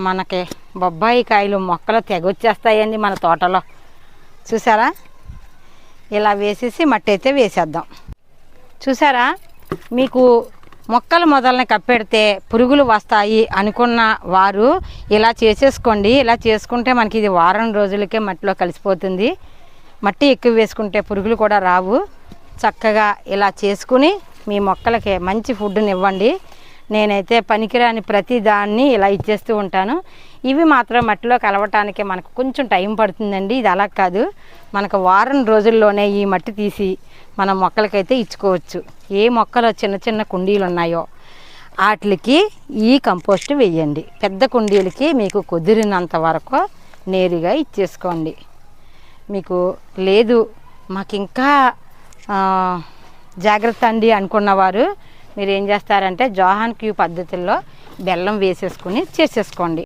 మనకి బొబ్బాయి కాయలు మొక్కలు తెగొచ్చేస్తాయండి మన తోటలో. చూసారా, ఇలా వేసేసి మట్టి అయితే వేసేద్దాం. చూసారా, మీకు మొక్కలు మొదలని కప్పెడితే పురుగులు వస్తాయి అనుకున్న వారు ఇలా చేసేసుకోండి. ఇలా చేసుకుంటే మనకి ఇది వారం రోజులకే మట్టిలో కలిసిపోతుంది. మట్టి ఎక్కువ వేసుకుంటే పురుగులు కూడా రావు. చక్కగా ఇలా చేసుకుని మీ మొక్కలకి మంచి ఫుడ్ని ఇవ్వండి. నేనైతే పనికిరాని ప్రతి దాన్ని ఇలా ఇచ్చేస్తూ ఉంటాను. ఇవి మాత్రం మట్టిలో కలవటానికి మనకు కొంచెం టైం పడుతుందండి. ఇది అలా కాదు, మనకు వారం రోజుల్లోనే ఈ మట్టి తీసి మన మొక్కలకైతే ఇచ్చుకోవచ్చు. ఏ మొక్కలు చిన్న చిన్న కుండీలు ఉన్నాయో వాటికి ఈ కంపోస్ట్ వేయండి. పెద్ద కుండీలకి మీకు కుదిరినంత వరకు నేరుగా ఇచ్చేసుకోండి. మీకు లేదు మాకు ఇంకా జాగ్రత్త అండి అనుకున్నవారు మీరు ఏం చేస్తారంటే జోహాన్ క్యూ పద్ధతుల్లో బెల్లం వేసేసుకుని చేసేసుకోండి.